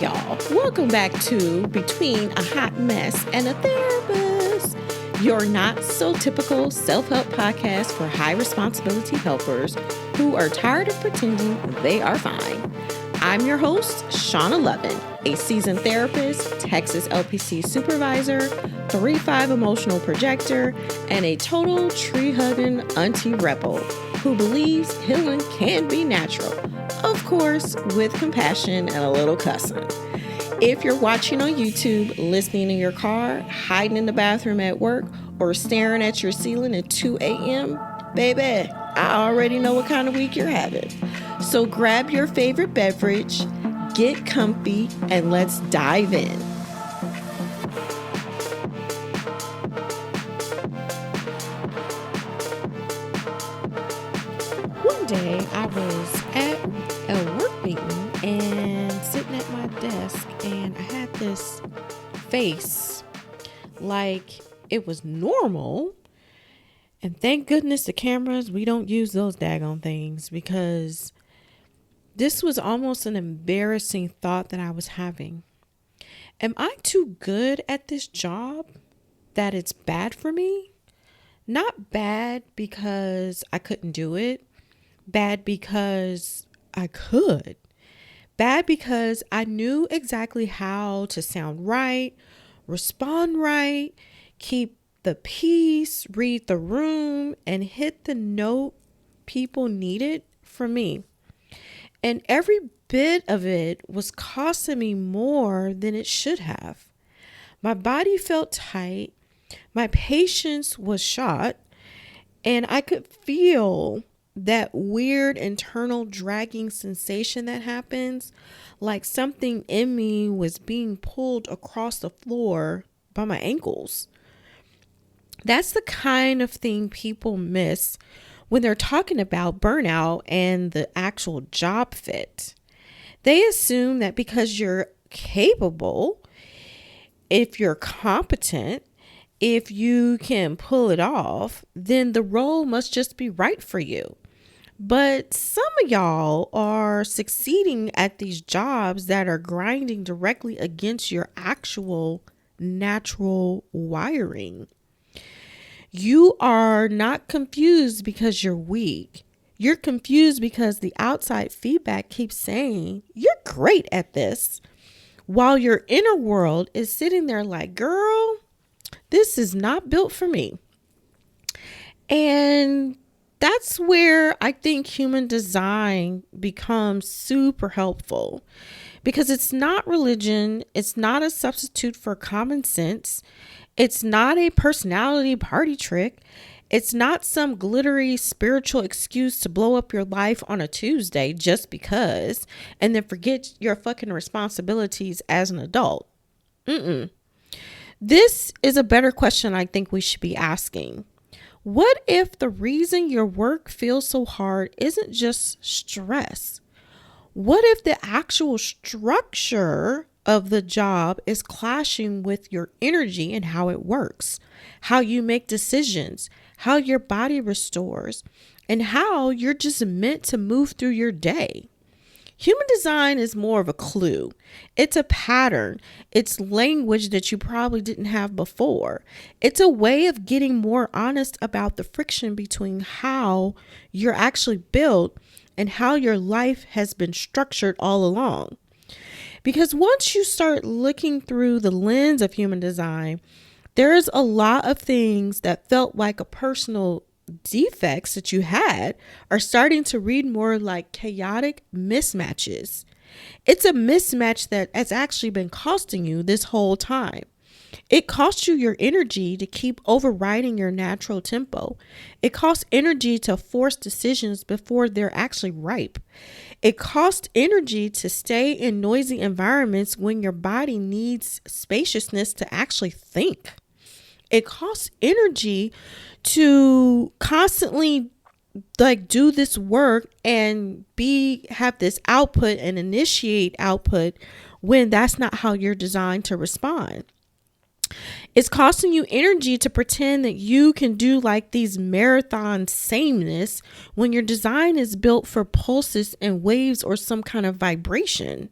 y'all. Welcome back to Between a Hot Mess and a Therapist, your not so typical self-help podcast for high responsibility helpers who are tired of pretending they are fine. I'm your host, Shauna Lovin, a seasoned therapist, Texas LPC supervisor, 3-5 emotional projector, and a total tree-hugging auntie rebel who believes healing can be natural. Of course, with compassion and a little cussing. If you're watching on YouTube, listening in your car, hiding in the bathroom at work, or staring at your ceiling at 2 a.m., baby, I already know what kind of week you're having. So grab your favorite beverage, get comfy, and let's dive in. One day I was at a work meeting and sitting at my desk, and I had this face like it was normal. And thank goodness the cameras, we don't use those daggone things, because this was almost an embarrassing thought that I was having. Am I too good at this job that it's bad for me? Not bad because I couldn't do it. Bad because I could. Bad because I knew exactly how to sound right, respond right, keep the peace, read the room, and hit the note people needed from me. And every bit of it was costing me more than it should have. My body felt tight. My patience was shot. And I could feel that weird internal dragging sensation that happens, like something in me was being pulled across the floor by my ankles. That's the kind of thing people miss when they're talking about burnout and the actual job fit. They assume that because you're capable, if you're competent, if you can pull it off, then the role must just be right for you. But some of y'all are succeeding at these jobs that are grinding directly against your actual natural wiring. You are not confused because you're weak. You're confused because the outside feedback keeps saying, you're great at this, while your inner world is sitting there like, girl, this is not built for me. And that's where I think human design becomes super helpful, because it's not religion. It's not a substitute for common sense. It's not a personality party trick. It's not some glittery spiritual excuse to blow up your life on a Tuesday just because, and then forget your fucking responsibilities as an adult. This is a better question I think we should be asking. What if the reason your work feels so hard isn't just stress? What if the actual structure of the job is clashing with your energy and how it works, how you make decisions, how your body restores, and how you're just meant to move through your day? Human design is more of a clue. It's a pattern. It's language that you probably didn't have before. It's a way of getting more honest about the friction between how you're actually built and how your life has been structured all along. Because once you start looking through the lens of human design, there's a lot of things that felt like a personal defects that you had are starting to read more like chaotic mismatches. It's a mismatch that has actually been costing you this whole time. It costs you your energy to keep overriding your natural tempo. It costs energy to force decisions before they're actually ripe. It costs energy to stay in noisy environments when your body needs spaciousness to actually think. It costs energy to constantly do this work and have this output and initiate output when that's not how you're designed to respond. It's costing you energy to pretend that you can do like these marathon sameness when your design is built for pulses and waves or some kind of vibration.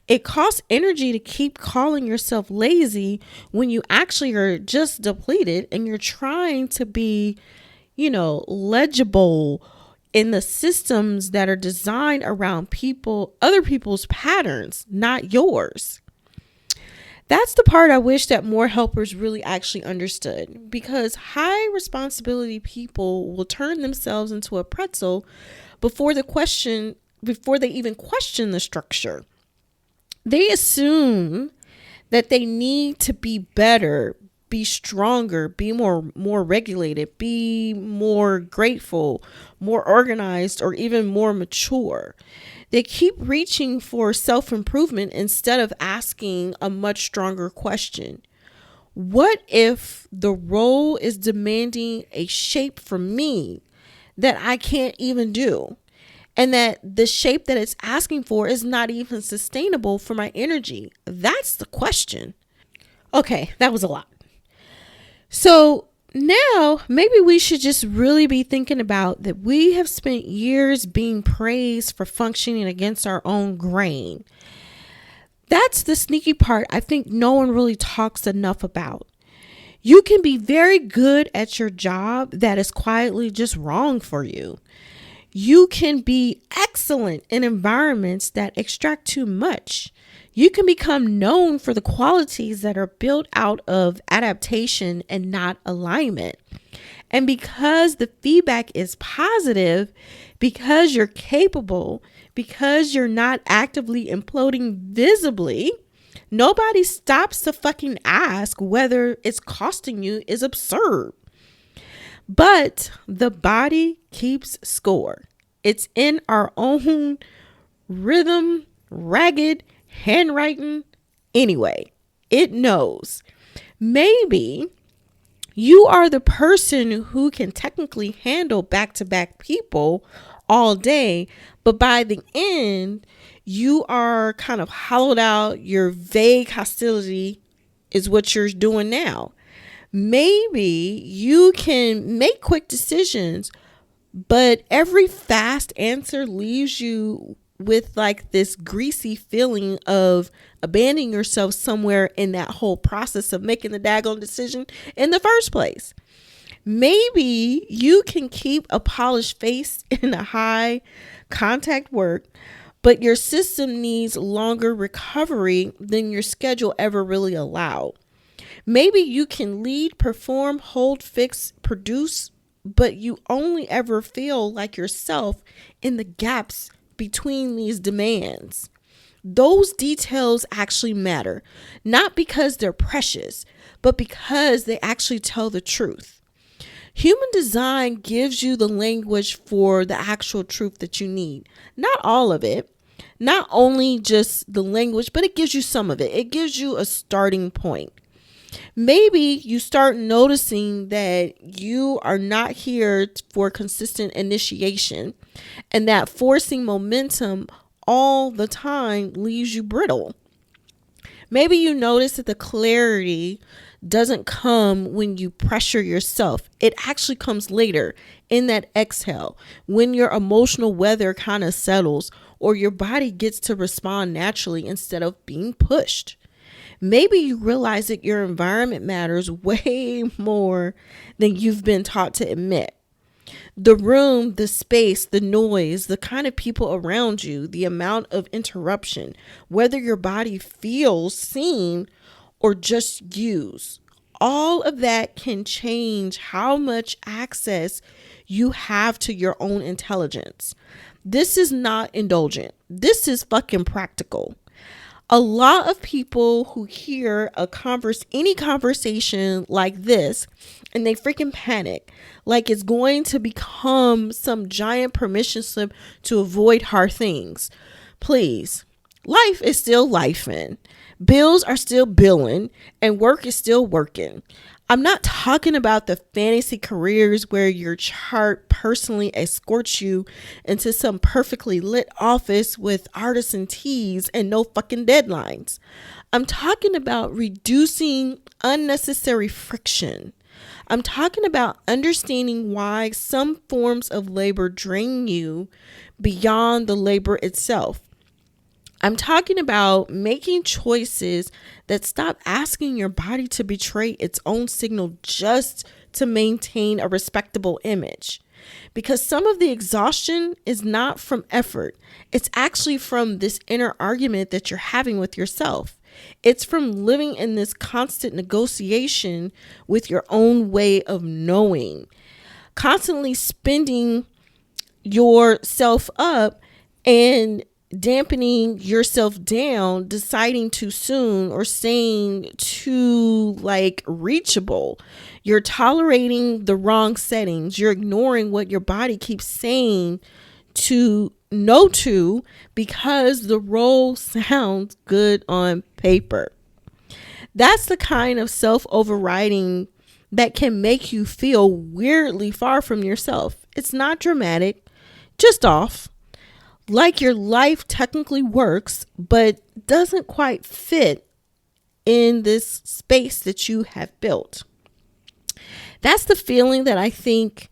It costs energy to keep calling yourself lazy when you actually are just depleted and you're trying to be, legible in the systems that are designed around other people's patterns, not yours. That's the part I wish that more helpers really actually understood, because high responsibility people will turn themselves into a pretzel before they even question the structure. They assume that they need to be better, be stronger, be more regulated, be more grateful, more organized, or even more mature. They keep reaching for self-improvement instead of asking a much stronger question. What if the role is demanding a shape from me that I can't even do? And that the shape that it's asking for is not even sustainable for my energy? That's the question. Okay, that was a lot. So now maybe we should just really be thinking about that we have spent years being praised for functioning against our own grain. That's the sneaky part I think no one really talks enough about. You can be very good at your job that is quietly just wrong for you. You can be excellent in environments that extract too much. You can become known for the qualities that are built out of adaptation and not alignment. And because the feedback is positive, because you're capable, because you're not actively imploding visibly, nobody stops to fucking ask whether it's costing you is absurd. But the body keeps score. It's in our own rhythm, ragged handwriting. Anyway, it knows. Maybe you are the person who can technically handle back-to-back people all day, but by the end, you are kind of hollowed out. Your vague hostility is what you're doing now. Maybe you can make quick decisions, but every fast answer leaves you with like this greasy feeling of abandoning yourself somewhere in that whole process of making the daggone decision in the first place. Maybe you can keep a polished face in a high contact work, but your system needs longer recovery than your schedule ever really allowed. Maybe you can lead, perform, hold, fix, produce, but you only ever feel like yourself in the gaps between these demands. Those details actually matter, not because they're precious, but because they actually tell the truth. Human design gives you the language for the actual truth that you need. Not all of it, not only just the language, but it gives you some of it. It gives you a starting point. Maybe you start noticing that you are not here for consistent initiation and that forcing momentum all the time leaves you brittle. Maybe you notice that the clarity doesn't come when you pressure yourself. It actually comes later in that exhale, when your emotional weather kind of settles or your body gets to respond naturally instead of being pushed. Maybe you realize that your environment matters way more than you've been taught to admit. The room, the space, the noise, the kind of people around you, the amount of interruption, whether your body feels seen or just used. All of that can change how much access you have to your own intelligence. This is not indulgent. This is fucking practical. A lot of people who hear any conversation like this and they freaking panic like it's going to become some giant permission slip to avoid hard things. Please, life is still lifing. Bills are still billing and work is still working. I'm not talking about the fantasy careers where your chart personally escorts you into some perfectly lit office with artisan teas and no fucking deadlines. I'm talking about reducing unnecessary friction. I'm talking about understanding why some forms of labor drain you beyond the labor itself. I'm talking about making choices that stop asking your body to betray its own signal just to maintain a respectable image. Because some of the exhaustion is not from effort, it's actually from this inner argument that you're having with yourself. It's from living in this constant negotiation with your own way of knowing, constantly spending yourself up and dampening yourself down, deciding too soon or saying too reachable. You're tolerating the wrong settings. You're ignoring what your body keeps saying to no to because the role sounds good on paper. That's the kind of self-overriding that can make you feel weirdly far from yourself. It's not dramatic, just off. Like your life technically works, but doesn't quite fit in this space that you have built. That's the feeling that I think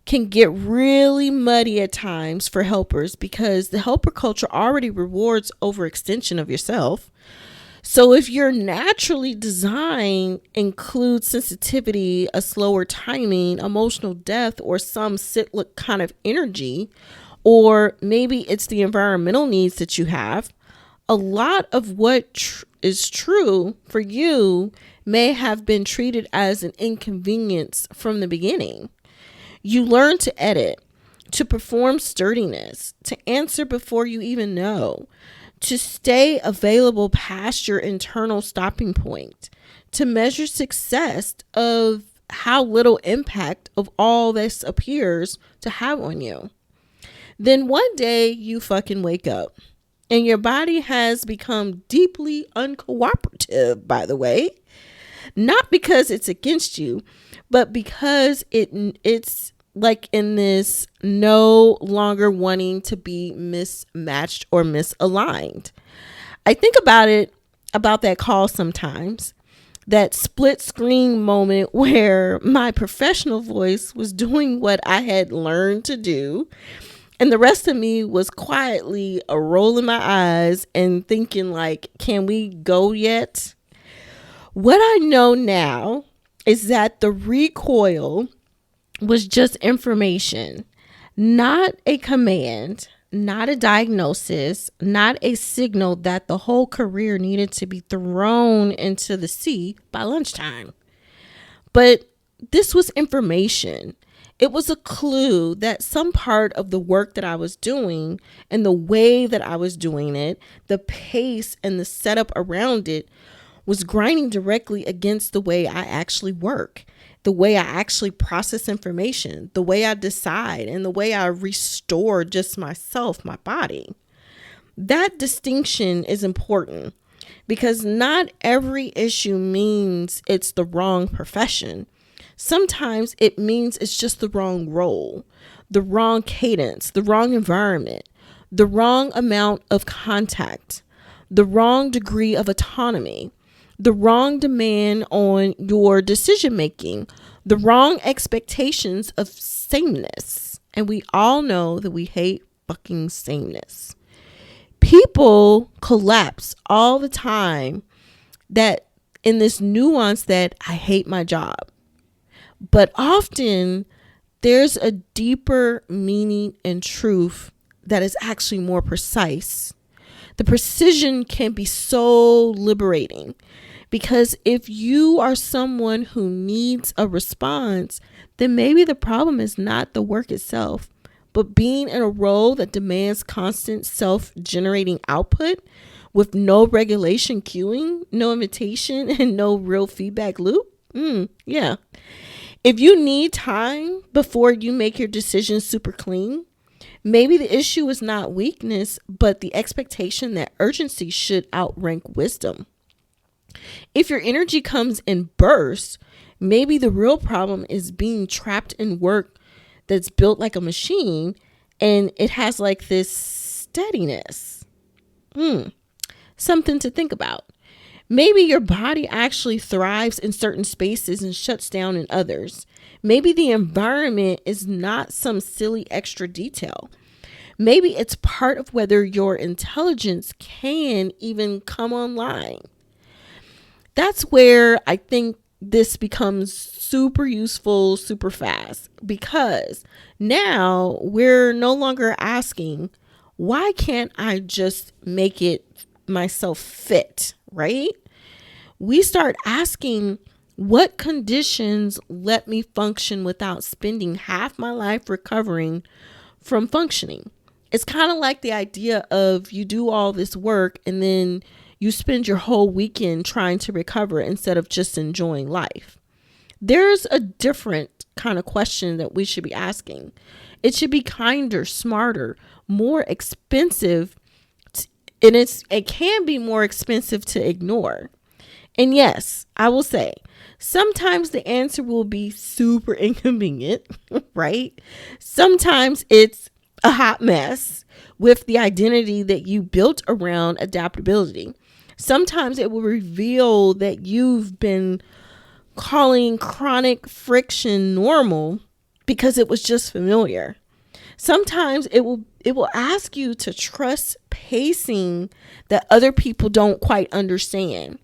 can get really muddy at times for helpers, because the helper culture already rewards overextension of yourself. So if your naturally design includes sensitivity, a slower timing, emotional depth, or some cyclic kind of energy, or maybe it's the environmental needs that you have, a lot of what is true for you may have been treated as an inconvenience from the beginning. You learn to edit, to perform sturdiness, to answer before you even know, to stay available past your internal stopping point, to measure success of how little impact of all this appears to have on you. Then one day you fucking wake up and your body has become deeply uncooperative, by the way, not because it's against you, but because it's like in this no longer wanting to be mismatched or misaligned. I think about that call sometimes, that split screen moment where my professional voice was doing what I had learned to do, and the rest of me was quietly rolling my eyes and thinking can we go yet? What I know now is that the recoil was just information, not a command, not a diagnosis, not a signal that the whole career needed to be thrown into the sea by lunchtime. But this was information. It was a clue that some part of the work that I was doing and the way that I was doing it, the pace and the setup around it, was grinding directly against the way I actually work, the way I actually process information, the way I decide, and the way I restore just myself, my body. That distinction is important because not every issue means it's the wrong profession. Sometimes it means it's just the wrong role, the wrong cadence, the wrong environment, the wrong amount of contact, the wrong degree of autonomy, the wrong demand on your decision making, the wrong expectations of sameness. And we all know that we hate fucking sameness. People collapse all the time that in this nuance that I hate my job. But often there's a deeper meaning and truth that is actually more precise. The precision can be so liberating because if you are someone who needs a response, then maybe the problem is not the work itself, but being in a role that demands constant self-generating output with no regulation cueing, no invitation, and no real feedback loop. Yeah. If you need time before you make your decisions super clean, maybe the issue is not weakness, but the expectation that urgency should outrank wisdom. If your energy comes in bursts, Maybe the real problem is being trapped in work that's built like a machine and it has like this steadiness. Something to think about. Maybe your body actually thrives in certain spaces and shuts down in others. Maybe the environment is not some silly extra detail. Maybe it's part of whether your intelligence can even come online. That's where I think this becomes super useful, super fast, because now we're no longer asking, why can't I just make it myself fit, right? We start asking, what conditions let me function without spending half my life recovering from functioning? It's kind of like the idea of you do all this work and then you spend your whole weekend trying to recover instead of just enjoying life. There's a different kind of question that we should be asking. It should be kinder, smarter, more expensive, and it can be more expensive to ignore. And yes, I will say, sometimes the answer will be super inconvenient, right? Sometimes it's a hot mess with the identity that you built around adaptability. Sometimes it will reveal that you've been calling chronic friction normal because it was just familiar. Sometimes it will ask you to trust pacing that other people don't quite understand.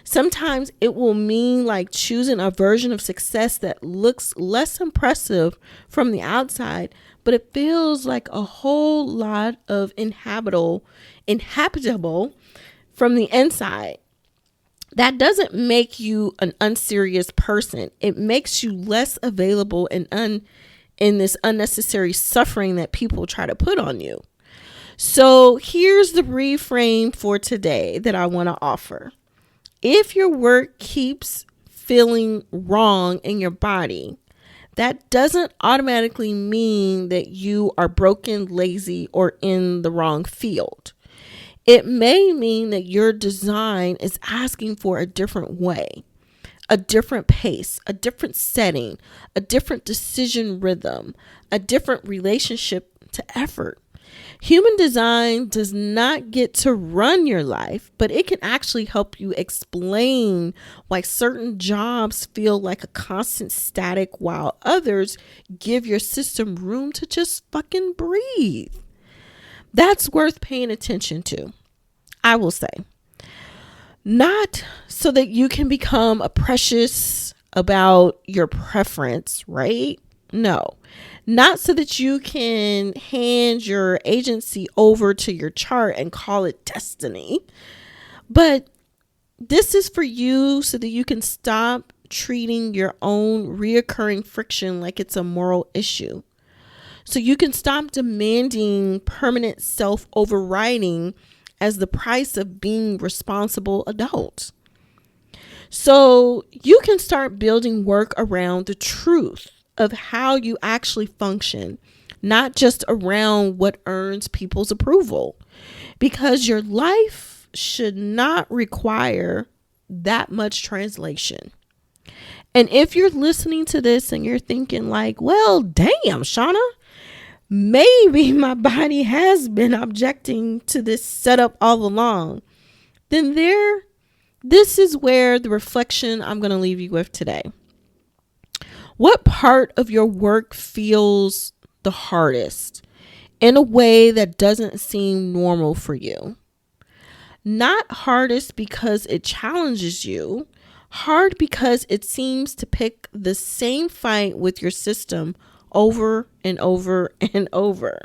Sometimes it will mean like choosing a version of success that looks less impressive from the outside, but it feels like a whole lot of inhabitable from the inside. That doesn't make you an unserious person. It makes you less available and in this unnecessary suffering that people try to put on you. So here's the reframe for today that I want to offer. If your work keeps feeling wrong in your body, that doesn't automatically mean that you are broken, lazy, or in the wrong field. It may mean that your design is asking for a different way, a different pace, a different setting, a different decision rhythm, a different relationship to effort. Human design does not get to run your life, but it can actually help you explain why certain jobs feel like a constant static while others give your system room to just fucking breathe. That's worth paying attention to, I will say. Not so that you can become a precious about your preference, right? No, not so that you can hand your agency over to your chart and call it destiny. But this is for you so that you can stop treating your own reoccurring friction like it's a moral issue. So you can stop demanding permanent self-overriding as the price of being responsible adults. So you can start building work around the truth of how you actually function, not just around what earns people's approval, because your life should not require that much translation. And if you're listening to this and you're thinking like, well, damn, Shauna, maybe my body has been objecting to this setup all along, then this is where the reflection I'm going to leave you with today. What part of your work feels the hardest in a way that doesn't seem normal for you? Not hardest because it challenges you, hard because it seems to pick the same fight with your system over and over and over.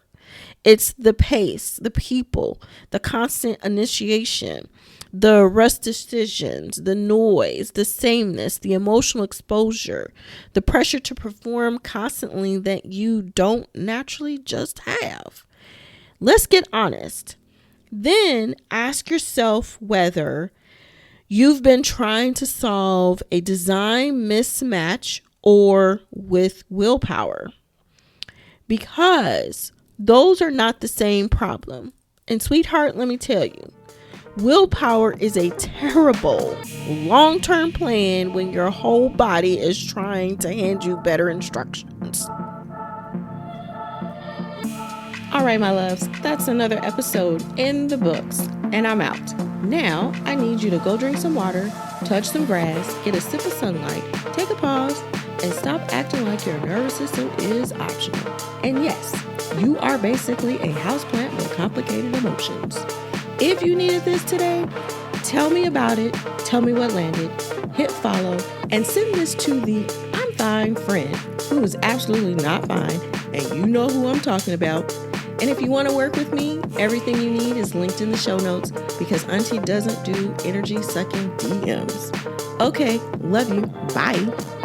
It's the pace, the people, the constant initiation, the rush decisions, the noise, the sameness, the emotional exposure, the pressure to perform constantly that you don't naturally just have. Let's get honest. Then ask yourself whether you've been trying to solve a design mismatch or with willpower, because those are not the same problem. And sweetheart, let me tell you, Willpower is a terrible long-term plan when your whole body is trying to hand you better instructions. All right, my loves, that's another episode in the books, and I'm out. Now, I need you to go drink some water, touch some grass, get a sip of sunlight, take a pause, and stop acting like your nervous system is optional. And yes, you are basically a houseplant with complicated emotions. If you needed this today, tell me about it, tell me what landed, hit follow, and send this to the I'm fine friend who is absolutely not fine, and you know who I'm talking about. And if you want to work with me, everything you need is linked in the show notes because Auntie doesn't do energy sucking DMs. Okay, love you. Bye.